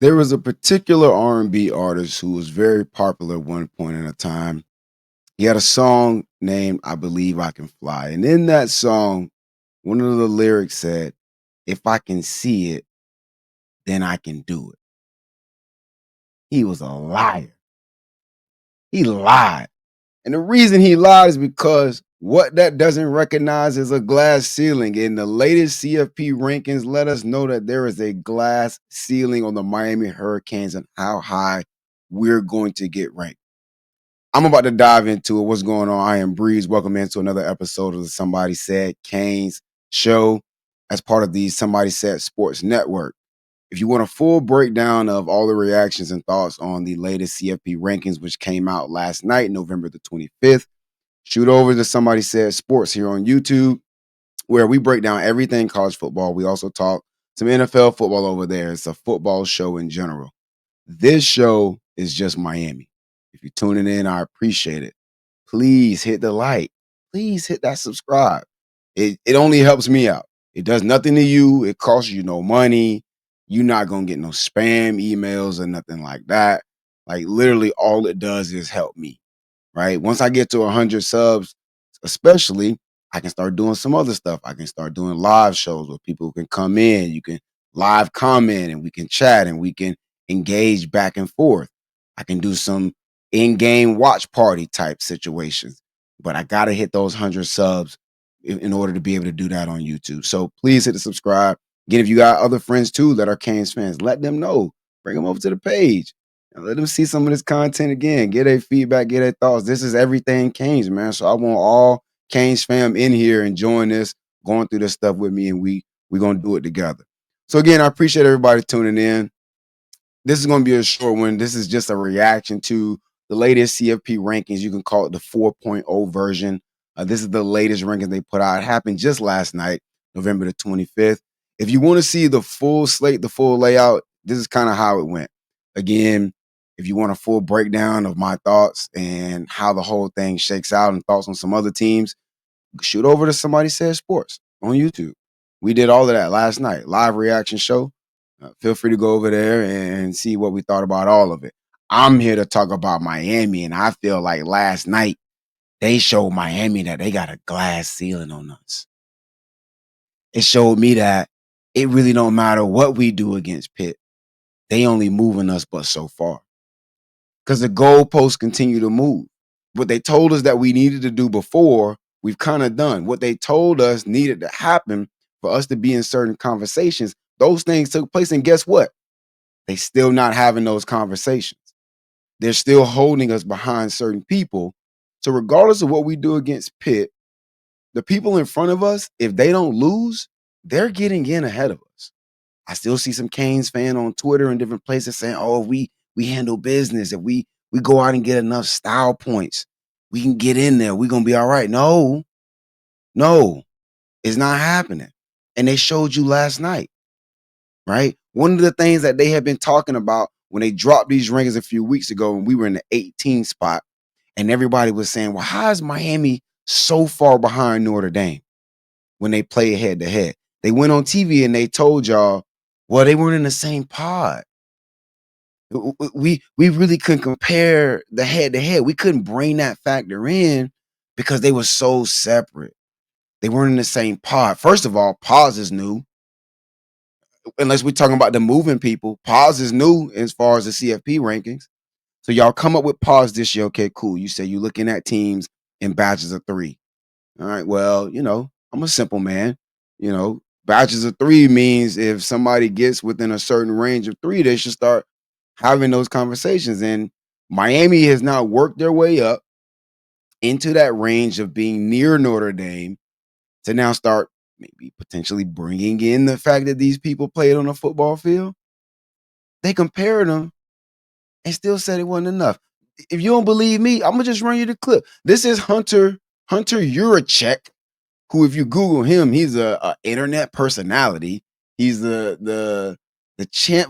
There was a particular R&B artist who was very popular at one point in a time. He had a song named I Believe I Can Fly. And in that song, one of the lyrics said, "If I can see it, then I can do it." He was a liar. He lied. And the reason he lied is because what that doesn't recognize is a glass ceiling. And the latest CFP rankings let us know that there is a glass ceiling on the Miami Hurricanes and how high we're going to get ranked. I'm about to dive into it. What's going on? I am Breeze. Welcome into another episode of the Somebody Said Canes show as part of the Somebody Said Sports Network. If you want a full breakdown of all the reactions and thoughts on the latest CFP rankings, which came out last night, November the 25th, shoot over to Somebody Said Sports here on YouTube, where we break down everything college football. We also talk some NFL football over there. It's a football show in general. This show is just Miami. If you're tuning in, I appreciate it. Please hit the like. Please hit that subscribe. It only helps me out. It does nothing to you. It costs you no money. You're not going to get no spam emails or nothing like that. Like literally all it does is help me, right? Once I get to 100 subs, especially, I can start doing some other stuff. I can start doing live shows where people can come in. You can live comment and we can chat and we can engage back and forth. I can do some in-game watch party type situations, but I got to hit those 100 subs in order to be able to do that on YouTube. So please hit the subscribe. Again, if you got other friends too that are Canes fans, let them know. Bring them over to the page and let them see some of this content again. Get their feedback, get their thoughts. This is everything Canes, man. So I want all Canes fam in here enjoying this, going through this stuff with me, and we're gonna do it together. So again, I appreciate everybody tuning in. This is going to be a short one. This is just a reaction to the latest CFP rankings. You can call it the 4.0 version. This is the latest rankings they put out. It happened just last night, November the 25th. If you want to see the full slate, the full layout, this is kind of how it went. Again, if you want a full breakdown of my thoughts and how the whole thing shakes out and thoughts on some other teams, shoot over to Somebody Said Sports on YouTube. We did all of that last night, live reaction show. Feel free to go over there and see what we thought about all of it. I'm here to talk about Miami, and I feel like last night they showed Miami that they got a glass ceiling on us. It showed me that it really don't matter what we do against Pitt. They only moving us but so far. Because the goalposts continue to move. What they told us that we needed to do before, we've kind of done. What they told us needed to happen for us to be in certain conversations, those things took place. And guess what? They still not having those conversations. They're still holding us behind certain people. So regardless of what we do against Pitt, the people in front of us, if they don't lose, they're getting in ahead of us. I still see some Canes fan on Twitter and different places saying, "Oh, we handle business. If we go out and get enough style points, we can get in there. We're gonna be all right." No, no, it's not happening. And they showed you last night, right? One of the things that they had been talking about when they dropped these rankings a few weeks ago, and we were in the 18 spot, and everybody was saying, "Well, how is Miami so far behind Notre Dame when they play head to head?" They went on TV and they told y'all, well, they weren't in the same pod. We really couldn't compare the head to head. We couldn't bring that factor in because they were so separate. They weren't in the same pod. First of all, pause is new. Unless we're talking about the moving people, pause is new as far as the CFP rankings. So y'all come up with pause this year. Okay, cool. You say you're looking at teams in batches of 3. All right. Well, I'm a simple man. Batches of 3 means if somebody gets within a certain range of 3, they should start having those conversations. And Miami has now worked their way up into that range of being near Notre Dame to now start maybe potentially bringing in the fact that these people played on a football field. They compared them and still said it wasn't enough. If you don't believe me, I'm gonna just run you the clip. This is Hunter Urachek, who, if you Google him, he's a internet personality. He's the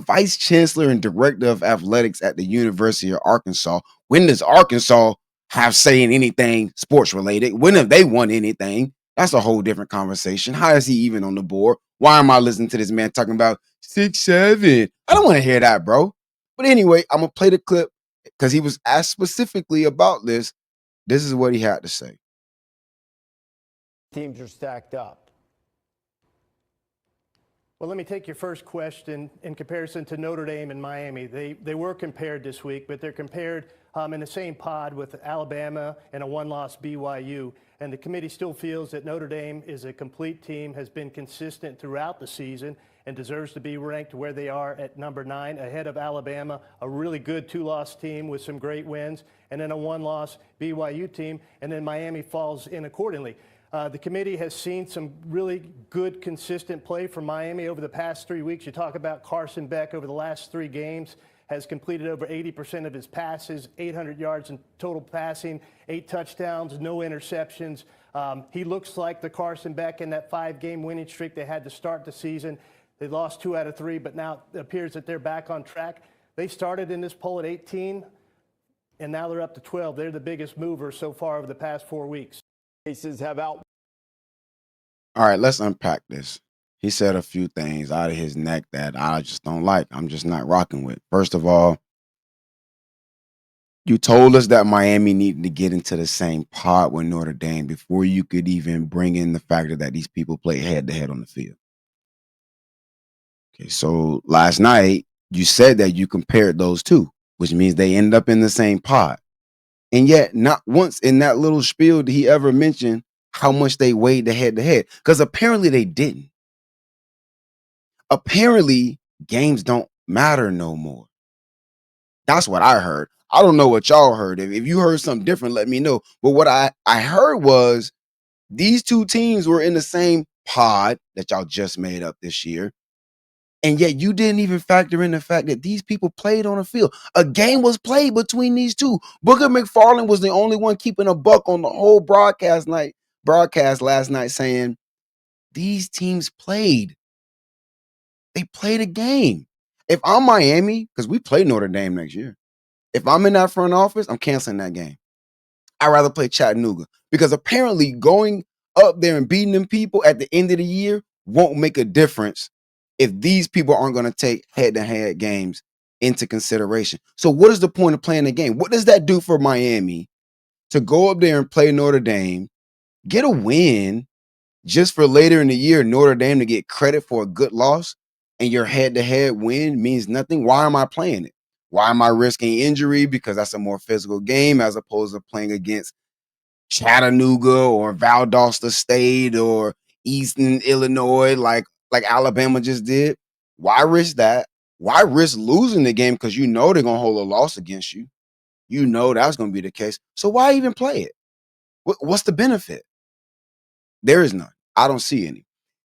vice chancellor and director of athletics at the University of Arkansas. When does Arkansas have say in anything sports related? When have they won anything? That's a whole different conversation. How is he even on the board? Why am I listening to this man talking about 6'7"? I don't want to hear that, bro. But anyway, I'm gonna play the clip because he was asked specifically about this. This is what he had to say. Teams are stacked up. Well, let me take your first question in comparison to Notre Dame and Miami. They were compared this week, but they're compared in the same pod with Alabama and a one-loss BYU. And the committee still feels that Notre Dame is a complete team, has been consistent throughout the season, and deserves to be ranked where they are at number 9, ahead of Alabama, a really good 2-loss team with some great wins, and then a 1-loss BYU team, and then Miami falls in accordingly. The committee has seen some really good, consistent play from Miami over the past 3 weeks. You talk about Carson Beck over the last 3 games, has completed over 80% of his passes, 800 yards in total passing, 8 touchdowns, no interceptions. He looks like the Carson Beck in that 5-game winning streak they had to start the season. They lost 2 out of 3, but now it appears that they're back on track. They started in this poll at 18, and now they're up to 12. They're the biggest mover so far over the past 4 weeks. Cases have out. All right, let's unpack this. He said a few things out of his neck that I just don't like. I'm just not rocking with. First of all, you told us that Miami needed to get into the same pod with Notre Dame before you could even bring in the factor that these people play head to head on the field. Okay, so last night you said that you compared those two, which means they end up in the same pod. And yet, not once in that little spiel did he ever mention how much they weighed the head to head, because apparently they didn't. Apparently, games don't matter no more. That's what I heard. I don't know what y'all heard. If you heard something different, let me know. But what I heard was these two teams were in the same pod that y'all just made up this year. And yet you didn't even factor in the fact that these people played on the field. A game was played between these two. Booker McFarland was the only one keeping a buck on the whole broadcast last night, saying these teams played. They played a game. If I'm Miami, because we play Notre Dame next year, if I'm in that front office, I'm canceling that game. I'd rather play Chattanooga, because apparently going up there and beating them people at the end of the year won't make a difference if these people aren't going to take head-to-head games into consideration. So what is the point of playing the game? What does that do for Miami to go up there and play Notre Dame, get a win, just for later in the year Notre Dame to get credit for a good loss, and your head-to-head win means nothing? Why am I playing it? Why am I risking injury? Because that's a more physical game as opposed to playing against Chattanooga or Valdosta State or Eastern Illinois like Alabama just did. Why risk that? Why risk losing the game because you know they're going to hold a loss against you? You know that's going to be the case. So why even play it? What's the benefit? There is none. I don't see any.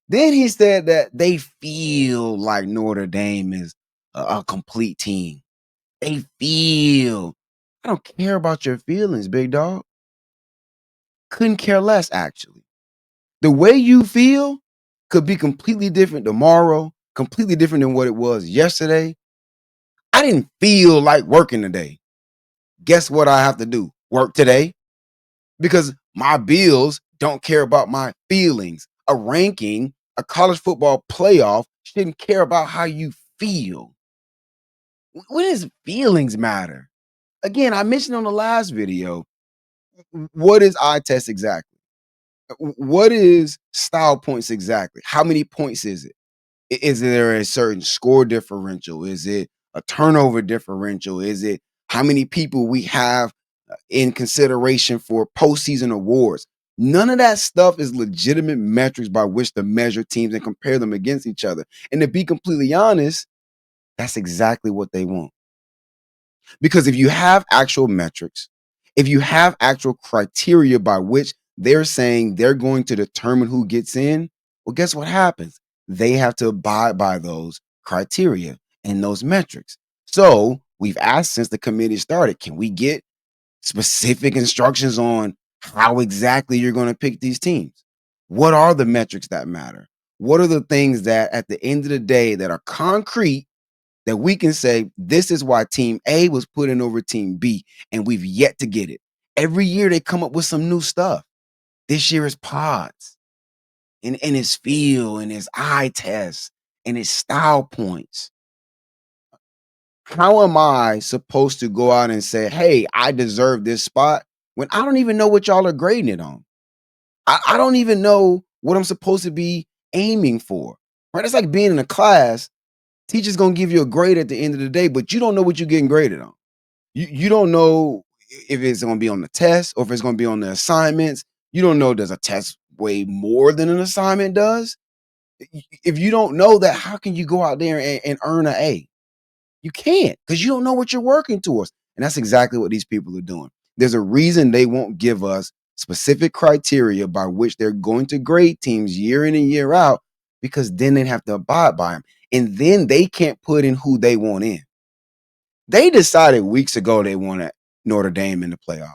Then he said that they feel like Notre Dame is a complete team. They feel. I don't care about your feelings, big dog. Couldn't care less, actually. The way you feel could be completely different tomorrow, completely different than what it was yesterday. I didn't feel like working today. Guess what I have to do? Work today? Because my bills don't care about my feelings. A ranking, a college football playoff shouldn't care about how you feel. What does feelings matter? Again, I mentioned on the last video, what is eye test exactly? What is style points exactly? How many points is it? Is there a certain score differential? Is it a turnover differential? Is it how many people we have in consideration for postseason awards? None of that stuff is legitimate metrics by which to measure teams and compare them against each other. And to be completely honest, that's exactly what they want. Because if you have actual metrics, if you have actual criteria by which they're saying they're going to determine who gets in, well, guess what happens? They have to abide by those criteria and those metrics. So we've asked since the committee started, can we get specific instructions on how exactly you're going to pick these teams? What are the metrics that matter? What are the things that at the end of the day that are concrete that we can say this is why team A was put in over team B, and we've yet to get it? Every year they come up with some new stuff. This year is pods. and his feel and his eye test and his style points. How am I supposed to go out and say, hey, I deserve this spot when I don't even know what y'all are grading it on? I don't even know what I'm supposed to be aiming for. Right? It's like being in a class. Teacher's gonna give you a grade at the end of the day, but you don't know what you're getting graded on. You don't know if it's gonna be on the test or if it's gonna be on the assignments. You don't know, does a test weigh more than an assignment does? If you don't know that, how can you go out there and earn an A? You can't, because you don't know what you're working towards. And that's exactly what these people are doing. There's a reason they won't give us specific criteria by which they're going to grade teams year in and year out, because then they have to abide by them. And then they can't put in who they want in. They decided weeks ago they wanted Notre Dame in the playoff.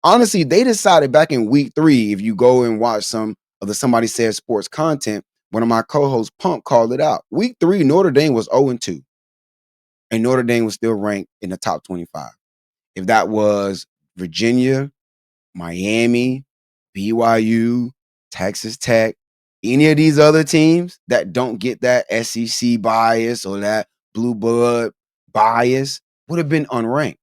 Honestly, they decided back in week 3, if you go and watch some of the Somebody Said Sports content, one of my co-hosts, Pump, called it out. Week 3, Notre Dame was 0-2. And Notre Dame was still ranked in the top 25. If that was Virginia, Miami, BYU, Texas Tech, any of these other teams that don't get that SEC bias or that blue blood bias, would have been unranked.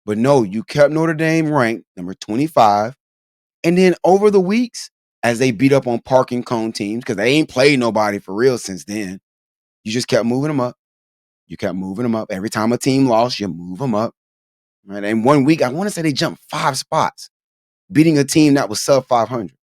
But no, you kept Notre Dame ranked number 25. And then over the weeks, as they beat up on parking cone teams, because they ain't played nobody for real since then, you just kept moving them up. You kept moving them up. Every time a team lost, you move them up. Right? And 1 week, I want to say they jumped 5 spots, beating a team that was sub 500.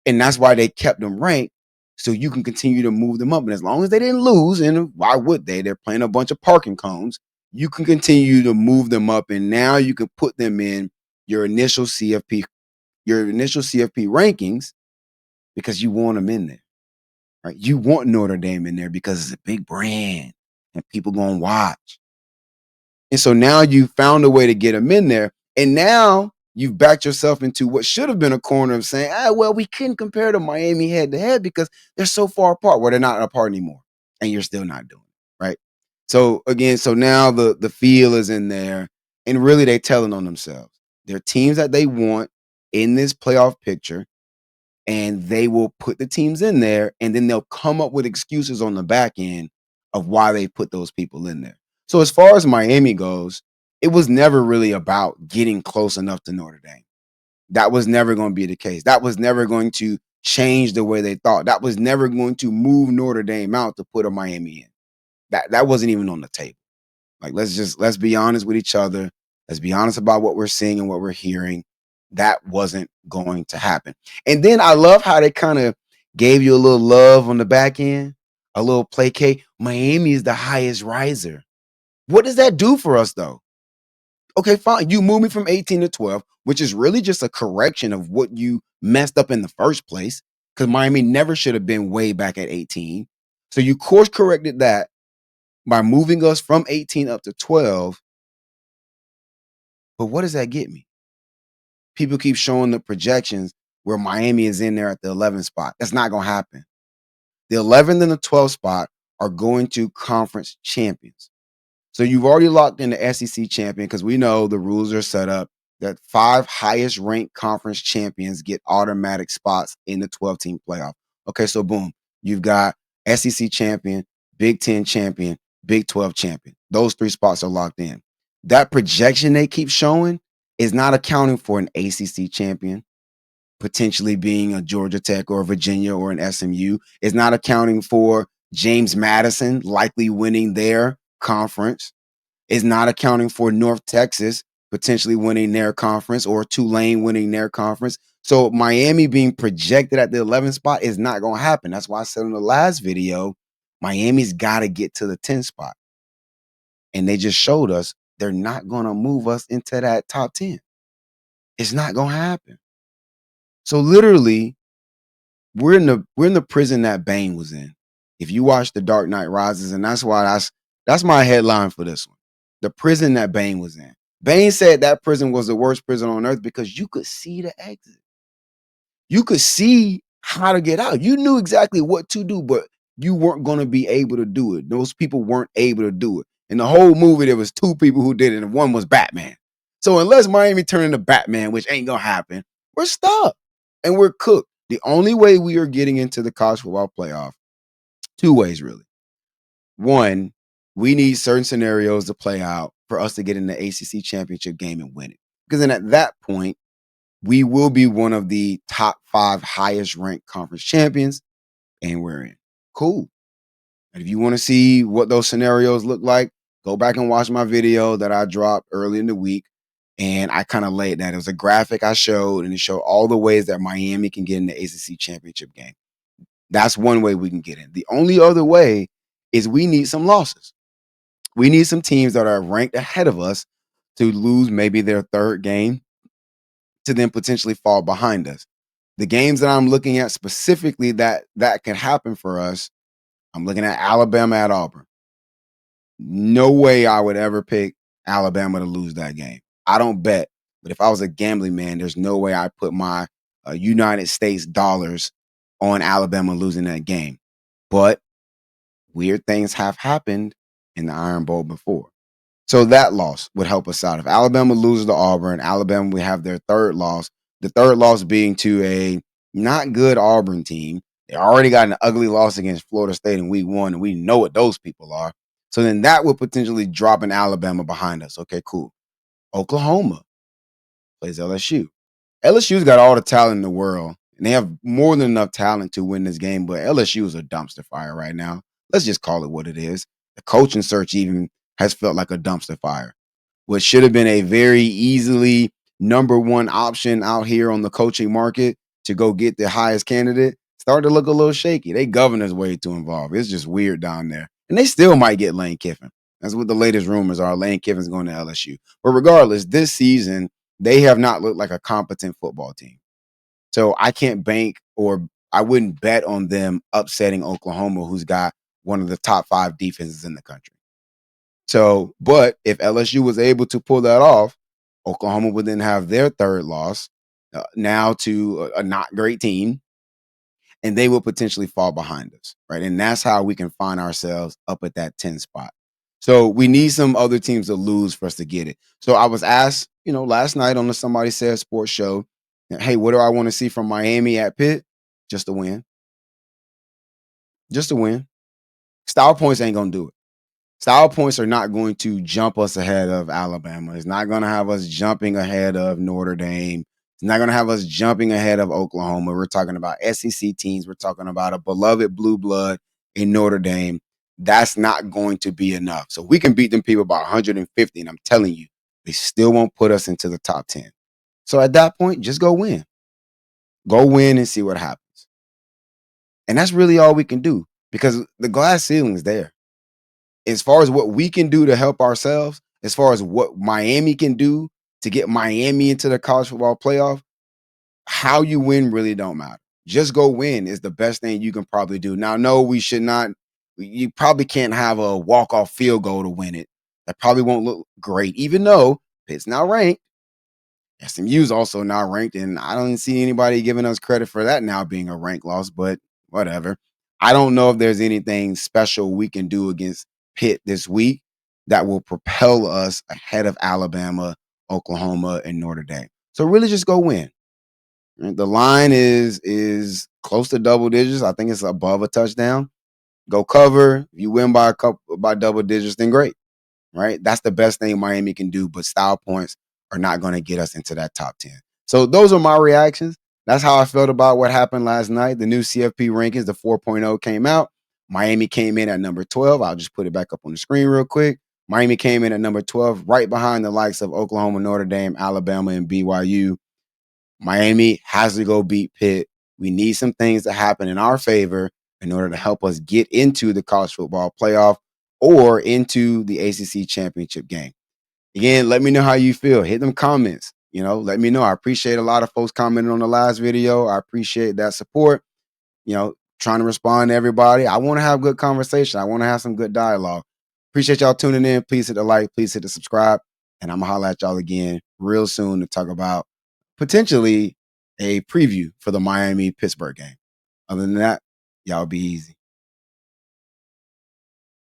And that's why they kept them ranked, so you can continue to move them up. And as long as they didn't lose, and why would they? They're playing a bunch of parking cones. You can continue to move them up, and now you can put them in your initial CFP rankings, because you want them in there. Right? You want Notre Dame in there because it's a big brand and people gonna watch. And so now you found a way to get them in there. And now you've backed yourself into what should have been a corner of saying, well, we couldn't compare to Miami head to head because they're so far apart. Well, they're not apart anymore. And you're still not doing it. Right. So again, so now the feel is in there. And really they telling on themselves. They're teams that they want in this playoff picture. And they will put the teams in there, and then they'll come up with excuses on the back end of why they put those people in there. So as far as Miami goes, it was never really about getting close enough to Notre Dame. That was never going to be the case. That was never going to change the way they thought. That was never going to move Notre Dame out to put a Miami in. That wasn't even on the table. Like, let's be honest with each other. Let's be honest about what we're seeing and what we're hearing. That wasn't going to happen. And then I love how they kind of gave you a little love on the back end, a little placate. Miami is the highest riser. What does that do for us, though? Okay, fine. You move me from 18 to 12, which is really just a correction of what you messed up in the first place, because Miami never should have been way back at 18. So you course corrected that by moving us from 18 up to 12. But what does that get me? People keep showing the projections where Miami is in there at the 11th spot. That's not going to happen. The 11th and the 12th spot are going to conference champions. So you've already locked in the SEC champion, because we know the rules are set up that 5 highest ranked conference champions get automatic spots in the 12-team playoff. Okay, so boom, you've got SEC champion, Big 10 champion, Big 12 champion. Those 3 spots are locked in. That projection they keep showing is not accounting for an ACC champion, potentially being a Georgia Tech or a Virginia or an SMU. It's not accounting for James Madison likely winning their conference. It's not accounting for North Texas potentially winning their conference, or Tulane winning their conference. So Miami being projected at the 11th spot is not going to happen. That's why I said in the last video, Miami's got to get to the 10th spot. And they just showed us they're not going to move us into that top 10. It's not going to happen. So literally, we're in the prison that Bane was in. If you watch The Dark Knight Rises, and that's why that's my headline for this one. The prison that Bane was in. Bane said that prison was the worst prison on earth because you could see the exit. You could see how to get out. You knew exactly what to do, but you weren't going to be able to do it. Those people weren't able to do it. In the whole movie, there was 2 people who did it, and one was Batman. So unless Miami turned into Batman, which ain't going to happen, we're stuck and we're cooked. The only way we are getting into the college football playoff, two ways really. One, we need certain scenarios to play out for us to get in the ACC championship game and win it. Because then at that point, we will be one of the top 5 highest ranked conference champions, and we're in. Cool. And if you want to see what those scenarios look like, go back and watch my video that I dropped early in the week. And I kind of laid that. It was a graphic I showed, and it showed all the ways that Miami can get in the ACC championship game. That's one way we can get in. The only other way is we need some losses. We need some teams that are ranked ahead of us to lose maybe their third game to then potentially fall behind us. The games that I'm looking at specifically that can happen for us, I'm looking at Alabama at Auburn. No way I would ever pick Alabama to lose that game. I don't bet, but if I was a gambling man, there's no way I put my United States dollars on Alabama losing that game. But weird things have happened in the Iron Bowl before. So that loss would help us out. If Alabama loses to Auburn, Alabama would have their third loss. The third loss being to a not good Auburn team. They already got an ugly loss against Florida State in week 1, and we know what those people are. So then that would potentially drop an Alabama behind us. Okay, cool. Oklahoma plays LSU. LSU's got all the talent in the world, and they have more than enough talent to win this game, but LSU is a dumpster fire right now. Let's just call it what it is. The coaching search even has felt like a dumpster fire. What should have been a very easily number one option out here on the coaching market to go get the highest candidate started to look a little shaky. They governors way too involved. It's just weird down there. And they still might get Lane Kiffin. That's what the latest rumors are. Lane Kiffin's going to LSU. But regardless, this season, they have not looked like a competent football team. So I can't bank, or I wouldn't bet on them upsetting Oklahoma, who's got one of the top 5 defenses in the country. So, but if LSU was able to pull that off, Oklahoma would then have their third loss now to a not great team, and they will potentially fall behind us, right? And that's how we can find ourselves up at that 10 spot. So we need some other teams to lose for us to get it. So I was asked, last night on the Somebody Said Sports show, hey, what do I want to see from Miami at Pitt? Just a win. Just a win. Style points ain't going to do it. Style points are not going to jump us ahead of Alabama. It's not going to have us jumping ahead of Notre Dame. It's not going to have us jumping ahead of Oklahoma. We're talking about SEC teams. We're talking about a beloved blue blood in Notre Dame. That's not going to be enough. So we can beat them people by 150, and I'm telling you, they still won't put us into the top 10. So at that point, just go win. Go win and see what happens. And that's really all we can do, because the glass ceiling is there. As far as what we can do to help ourselves, as far as what Miami can do to get Miami into the college football playoff, how you win really don't matter. Just go win is the best thing you can probably do. Now, no, we should not. You probably can't have a walk-off field goal to win it. That probably won't look great, even though Pitt's not ranked. SMU's also not ranked, and I don't see anybody giving us credit for that now being a ranked loss, but whatever. I don't know if there's anything special we can do against Pitt this week that will propel us ahead of Alabama, Oklahoma, and Notre Dame. So really just go win. The line is close to double digits. I think it's above a touchdown. Go cover. If you win by double digits, then great. Right? That's the best thing Miami can do, but style points are not going to get us into that top 10. So those are my reactions. That's how I felt about what happened last night. The new CFP rankings, the 4.0 came out. Miami came in at number 12. I'll just put it back up on the screen real quick. Miami came in at number 12, right behind the likes of Oklahoma, Notre Dame, Alabama, and BYU. Miami has to go beat Pitt. We need some things to happen in our favor in order to help us get into the college football playoff or into the ACC championship game. Again, let me know how you feel. Hit them comments. Let me know. I appreciate a lot of folks commenting on the last video. I appreciate that support. Trying to respond to everybody. I want to have good conversation. I want to have some good dialogue. Appreciate y'all tuning in. Please hit the like. Please hit the subscribe. And I'm going to holler at y'all again real soon to talk about potentially a preview for the Miami-Pittsburgh game. Other than that, y'all be easy.